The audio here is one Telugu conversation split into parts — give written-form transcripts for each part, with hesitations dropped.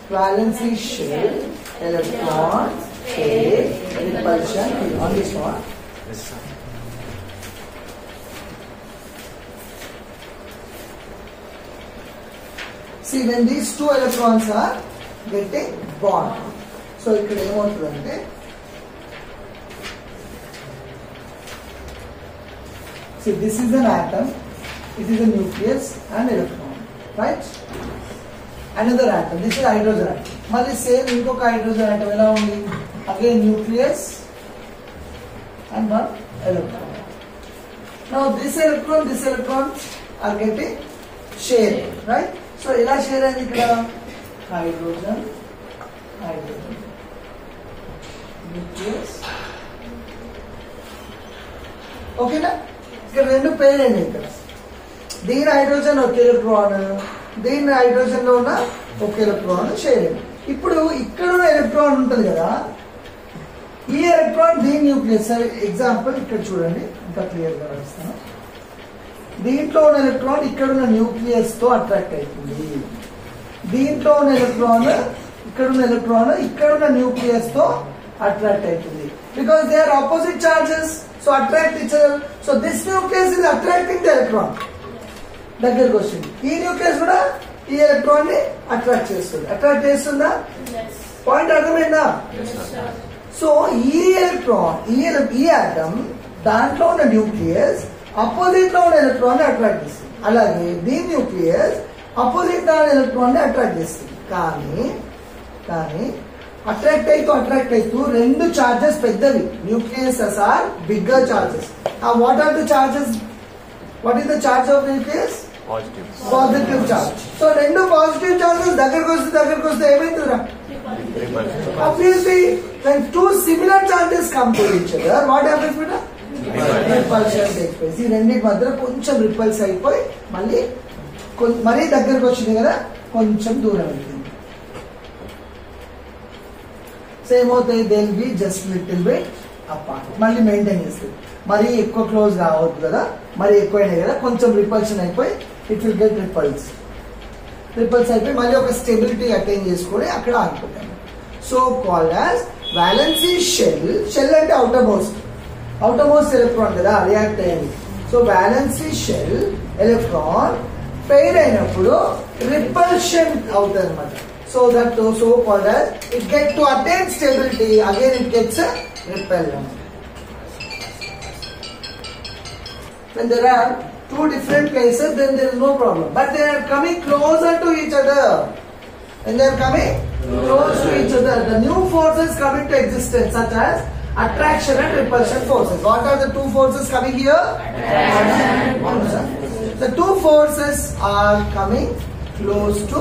valency shell, electron, pair, repulsion on this one. Yes, sir. See, when these two electrons are getting bond, so ikkada em avutundante, see, this is an atom, it is a nucleus and electron, right? Another atom, this is hydrogen atom. Malli same inkoka hydrogen atom ela undi, again nucleus and one electron. Now this electron are getting shared, right? So ela share ayindi ikkada hydrogen nucleus, okay na? ఇక్కడ రెండు పేర్ అయింది. ఇక్కడ దీని హైడ్రోజన్ ఒక ఎలక్ట్రాన్, దీని హైడ్రోజన్ లో ఉన్న ఒక ఎలక్ట్రాన్ షేర్ అయింది. ఇప్పుడు ఇక్కడ ఉన్న ఎలక్ట్రాన్ ఉంటుంది కదా, ఈ ఎలక్ట్రాన్ దీని న్యూక్లియస్. ఎగ్జాంపుల్ ఇక్కడ చూడండి, ఇంకా క్లియర్ గా రాస్తాను. దీంట్లో ఉన్న ఎలక్ట్రాన్ ఇక్కడ ఉన్న న్యూక్లియస్ తో అట్రాక్ట్ అవుతుంది. దీంట్లో ఉన్న ఎలక్ట్రాన్ ఇక్కడ ఉన్న న్యూక్లియస్ తో అట్రాక్ట్ అవుతుంది. Because they are opposite charges, so attract each other. So this nucleus is attracting the electron. దగ్గరకు వచ్చింది. ఈ న్యూక్లియస్ కూడా ఈ ఎలక్ట్రాన్ ని అట్రాక్ట్ చేస్తుంది. అట్రాక్ట్ చేస్తుందా? పాయింట్ అర్థమైందా? సో ఈ ఎలక్ట్రాన్ ఈ ఆటమ్ దాంట్లో ఉన్న న్యూక్లియస్ అపోజిట్ లో ఉన్న ఎలక్ట్రాన్ ని అట్రాక్ట్ చేస్తుంది. అలాగే దీని న్యూక్లియస్ అపోజిట్ లో ఉన్న ఎలక్ట్రాన్ ని అట్రాక్ట్ చేస్తుంది. కానీ అట్రాక్ట్ అవుతూ రెండు చార్జెస్ పెద్దవి, nucleus are bigger charges. What are the charges? What is the charge of nucleus? Positive charge. So రెండు పాజిటివ్ చార్జెస్ దగ్గరకు వస్తే ఏమైతుందిరా? Obviously, when two similar charges come to each other, what happens beta? Repulsion takes place. ఈ రెండింటి మధ్య కొంచెం రిపల్స్ అయిపోయి మరీ దగ్గరకు వచ్చింది కదా, కొంచెం దూరం అవుతుంది. సేమ్ అవుతాయి, they will be just little bit apart. మళ్ళీ మెయింటైన్ చేస్తుంది. మరీ ఎక్కువ క్లోజ్ కావద్దు కదా, మరీ ఎక్కువైనాయి కదా, కొంచెం రిపల్షన్ అయిపోయి ఇట్ విల్ గెట్ రిపల్స్ అయిపోయి మళ్ళీ ఒక స్టెబిలిటీ అటైన్ చేసుకొని అక్కడ ఆగిపోతాం. So called as valency shell అంటే అవుటర్ మోస్ట్ ఎలక్ట్రాన్ కదా రియాక్ట్ అయ్యింది. So valency shell electron pair అయినప్పుడు రిపల్షన్ అవుతుంది అనమాట. So that so called as it gets to attain stability, again it gets a repellent. When there are two different places, then there is no problem. But they are coming closer to each other. When they are coming close to each other, the new forces come into existence, such as attraction and repulsion forces. What are the two forces coming here? Attraction. The two forces are coming close to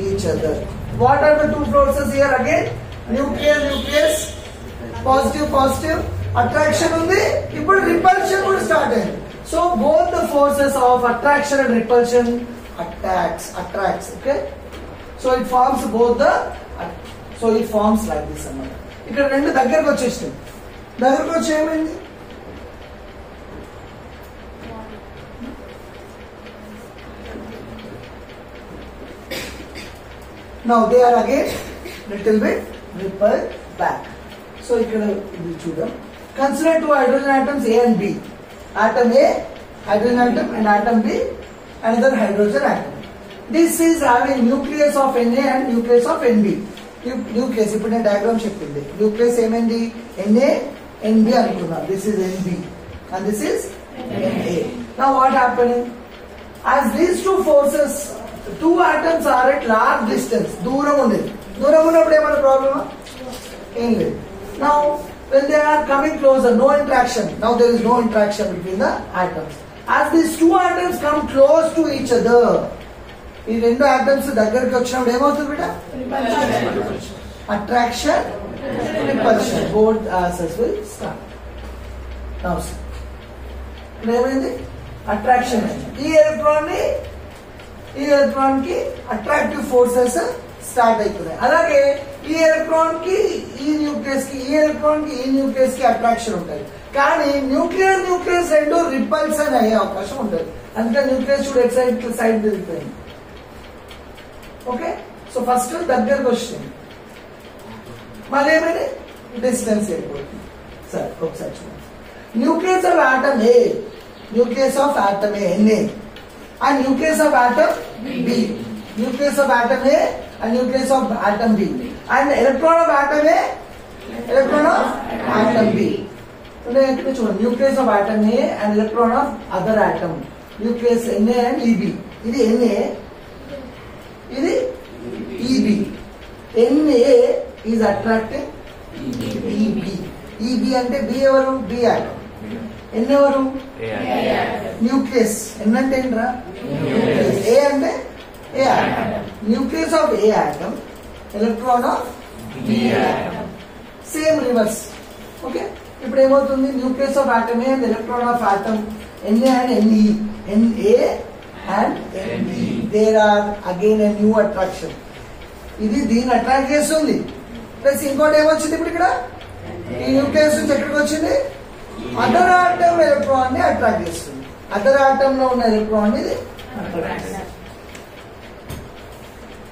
each other. What are the two forces here again? Nucleus, positive, attraction undi. Ippudu repulsion kuda start ayindi. So both the forces of attraction and repulsion attracts. Okay. So it forms like this అన్నమాట. ఇక్కడ రెండు దగ్గరకు వచ్చేసింది. దగ్గరకు వచ్చి ఏమైంది? Now they are again little bit repelled back. So ikkada idi chudam. Consider two hydrogen atoms A and B. Atom A, hydrogen atom, and atom B, another hydrogen atom. This is having nucleus of Na and nucleus of Nb. Nucleus ippudu నేను diagram చెప్పింది. Nucleus ఏమైంది? Na, Nb అనుకున్నా. This is Nb and this is Na. Now what happening? As these two forces, two atoms are at large distance, దూరం ఉన్నప్పుడు ఏమైనా ప్రాబ్లమా? ఏం లేదు. Now when they are coming closer, no interaction. Now there is no interaction between the atoms. As these two atoms come close to each other, ఈ రెండు atoms దగ్గరికి వచ్చినప్పుడు ఏమవుతుంది బిడ్డ? Attraction, repulsion, both aces will start. Now ఏమైంది? అట్రాక్షన్. ఈ ఎలక్ట్రాన్ కి అట్రాక్టివ్ ఫోర్సెస్ స్టార్ట్ అవుతున్నాయి. అలాగే ఈ ఎలక్ట్రాన్ కి ఈ న్యూక్లియస్ కి అట్రాక్షన్ ఉంటుంది. కానీ న్యూక్లియస్ రెండు రిపల్షన్ అయ్యే అవకాశం ఉంటుంది. అందుకే న్యూక్లియస్ చూడు ఎట్ సైడ్ తిరిగిపోయింది. ఓకే. సో ఫస్ట్ దగ్గరకు వచ్చింది, మళ్ళీ ఏమైంది డిస్టెన్స్ అయిపోతుంది. సరే ఒకసారి చూడండి. Nucleus of atom A, nucleus of atom A N A, and nucleus of atom B, nucleus of atom A and nucleus of atom B, and electron of atom A, electron of atom B. ఇక్కడ చూడండి, nucleus of atom A and electron of other atom, nucleus N A and E B. ఇది ఎన్ఏ, ఇది EB. ఎన్ఏ is attracting E B. E B అంటే బి ఎవరు, బి ఆటమ్. ఎన్ ఎవరు, న్యూక్లియస్. ఎన్ అంటే ఏంట్రా, న్యూక్లియస్. ఏ అంటే A atom. Nucleus of A atom, electron of B atom. Same reverse. Okay, ఇప్పుడు ఏమవుతుంది, nucleus of atom A and electron of atom N A and N E, N A and N E, there are again a new attraction. ఇది దీన్ని అట్రాక్ట్ చేస్తుంది. ప్లస్ ఇంకోటి ఏమొచ్చింది ఇప్పుడు ఇక్కడ, ఈ న్యూక్లియస్ నుంచి ఎక్కడికి వచ్చింది, అదర్ ఆటమ్ ఎలక్ట్రాన్ ని అట్రాక్ట్ చేస్తుంది. అదర్ ఆటమ్ లో ఉన్న ఎలక్ట్రాన్ ఇది అట్రాక్ట్ చేస్తుంది.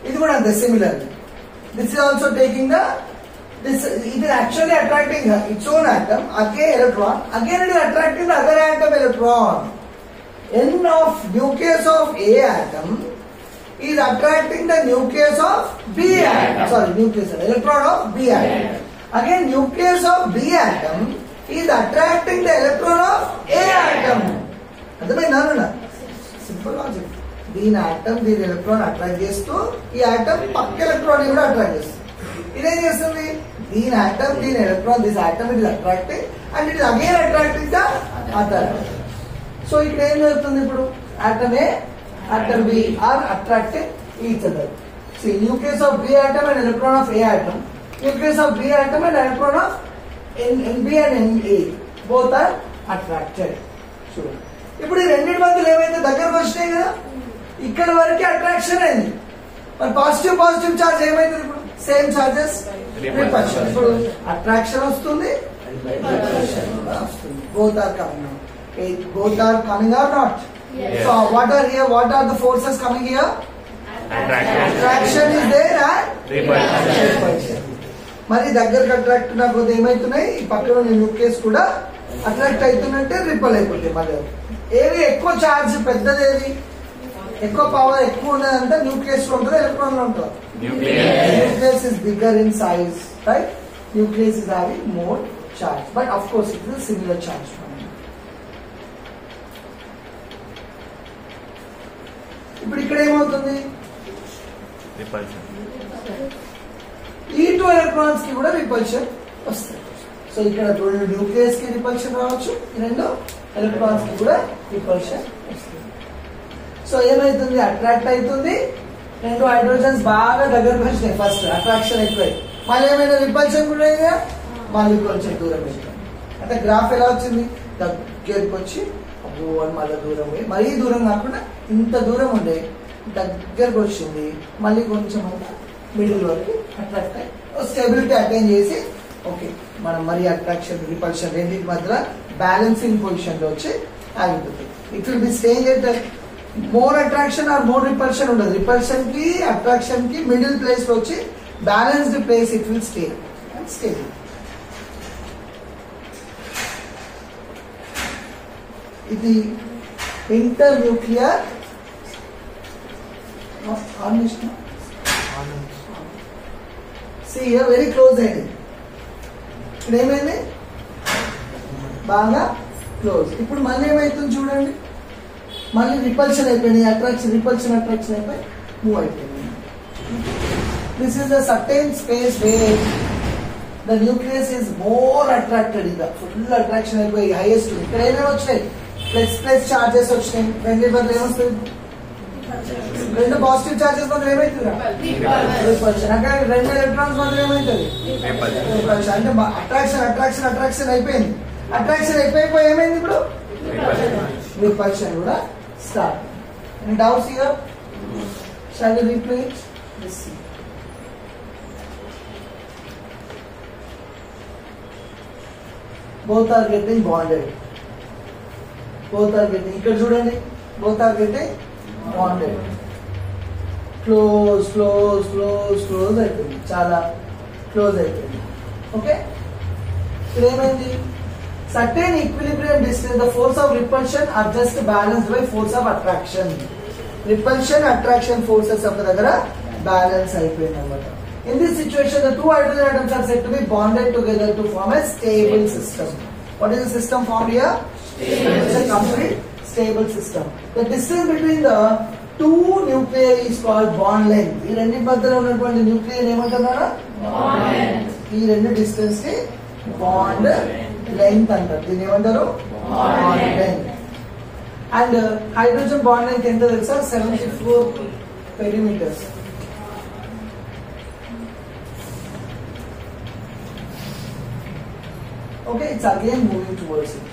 ఇది కూడా అంతే similar. This is also taking the this, it is actually attracting its own atom, again electron, again it is attracting the other atom electron. N of nucleus of A atom is attracting the nucleus of B atom, sorry, nucleus electron of B atom. Again nucleus of B atom is attracting the electron of A atom. అర్థమైందా? Simple logic. దీని ఆటం దీని ఎలక్ట్రాన్ అట్రాక్ట్ చేస్తూ ఈ ఆటం పక్క ఎలక్ట్రాన్ కూడా అట్రాక్ట్ చేస్తుంది. ఇదేం చేస్తుంది, దీని ఆటమ్ దీని electron, this atom it is attracting and it is again attracting the other. So ఇక్కడ ఏం జరుగుతుంది, ఇప్పుడు atom A atom B are attracting each other. See, nucleus of B atom and electron of A atom, nucleus of B atom and electron of NB and NA both are attracted. చూడండి, ఇప్పుడు ఈ రెండింటి మధ్యలో ఏమైతే దగ్గరకు వచ్చినాయి కదా, ఇక్కడ వరకు అట్రాక్షన్ అయింది. మరి పాజిటివ్ పాజిటివ్ చార్జ్ ఏమైతుంది, ఇప్పుడు సేమ్ చార్జెస్ రిపల్షన్. ఇప్పుడు అట్రాక్షన్ వస్తుంది, రిపల్షన్ కూడా వస్తుంది. Both are coming. Both are coming or not? Yes. So what are here? What are the forces coming here? Attraction is there and repulsion. మరి దగ్గరకు అట్రాక్ట్ ఉన్నప్పుడు ఏమైతున్నాయి, ఈ పక్కన ఉన్న న్యూక్లియస్ కూడా అట్రాక్ట్ అవుతున్నట్టే రిపల్ అయిపోతాయి. మళ్ళీ ఏవి ఎక్కువ చార్జ్ పెద్దది, ఏది ఎక్కువ పవర్ ఎక్కువ ఉన్నదంటే న్యూక్లియస్ లో ఉంటుంది, ఎలక్ట్రాన్ లో ఉంటుంది. Nucleus is bigger in size, right? Nucleus is having more charge, but of course it is similar charge. ఇప్పుడు ఇక్కడ ఏమవుతుంది, ఈ టూ ఎలక్ట్రాన్స్ కి కూడా రిపల్షన్ వస్తుంది. సో ఇక్కడ రెండు న్యూక్లియస్ కి రిపల్షన్ రావచ్చు, రెండు ఎలక్ట్రాన్స్ కి కూడా రిపల్షన్ వస్తుంది. సో ఏమైతుంది, అట్రాక్ట్ అవుతుంది, రెండు హైడ్రోజన్స్ బాగా దగ్గరకు వచ్చినాయి, ఫస్ట్ అట్రాక్షన్ ఎక్కువ, మళ్ళీ ఏమైనా రిపల్షన్ కూడా మళ్ళీ కొంచెం దూరం వెళ్ళిపోయింది. అంటే గ్రాఫ్ ఎలా వచ్చింది, దగ్గరకు వచ్చి మళ్ళీ దూరం పోయి, మరీ దూరం కాకుండా ఇంత దూరం ఉండే దగ్గరకు వచ్చింది, మళ్ళీ కొంచెం అంతా మిడిల్ వరకు అట్రాక్ట్ అయ్యి స్టెబిలిటీ అటైన్ చేసి, ఓకే మనం మరి అట్రాక్షన్ రిపల్షన్ రెండింటి మధ్యలో బ్యాలెన్సింగ్ పొజిషన్ లో వచ్చి ఆగిపోతుంది. It will be staying at more attraction or more repulsion ఉండదు. రిపల్షన్ కి అట్రాక్షన్ కి మిడిల్ ప్లేస్ లో వచ్చి balanced place it will stay and stable. ఇది ఇంటర్ న్యూక్లియర్ వెరీ క్లోజ్ అయింది. ఇక్కడ ఏమైంది, బాగా క్లోజ్. ఇప్పుడు మళ్ళీ ఏమైతుంది చూడండి, మళ్ళీ రిపల్షన్ అయిపోయింది, అట్రాక్షన్ రిపల్షన్ అట్రాక్షన్ అయిపోయి మూవ్ అయిపోయింది. This is the certain space where the nucleus is more attracted. ఇక ఫుల్ అట్రాక్షన్ అయిపోయి హైయెస్ట్. ఇక్కడ ఏమేమి వచ్చినాయి, ప్లస్ ప్లస్ చార్జెస్ వచ్చినాయి. రెండు బదులు ఏమొస్తుంది, రెండు పాజిటివ్ చార్జెస్ బదులు ఏమైతుంది రిపల్షన్. అక్కడ రెండు ఎలక్ట్రాన్స్ బదులు ఏమైతుంది రిపల్షన్. అంటే అట్రాక్షన్ అట్రాక్షన్ అట్రాక్షన్ అయిపోయింది. అట్రాక్షన్ అయిపోయిపోయి ఏమైంది, ఇప్పుడు రిపల్షన్ కూడా start. Any doubts here? Shall we replace this? both are getting bonded. Both are getting, ఇక్కడ చూడండి, both are getting bonded. Close అయిపోయింది, చాలా క్లోజ్ అయిపోయింది. ఓకే, ఇక్కడ ఏమైంది? Certain equilibrium distance, the force of repulsion are just balanced by force of attraction. Repulsion attraction forces ఒక దగ్గర బ్యాలెన్స్ అయిపోయింది అన్నమాట. In this situation, the two hydrogen atoms are said to be bonded together to form a stable system. What is the system formed here? It's a complete stable system. The distance between the two nuclei is called bond length. ఈ రెండింటి మధ్యలో ఉన్నటువంటి న్యూక్లియర్ ఏమంటున్నారా? Bond length. ఈ రెండు డిస్టెన్స్ ని బాండ్ లెంగ్త్ అంటారు. దీన్ని ఏమంటారు? Bond length. And hydrogen bond length ఎంత తెలుసా? 74 perimeters. Okay, it's again moving towards it.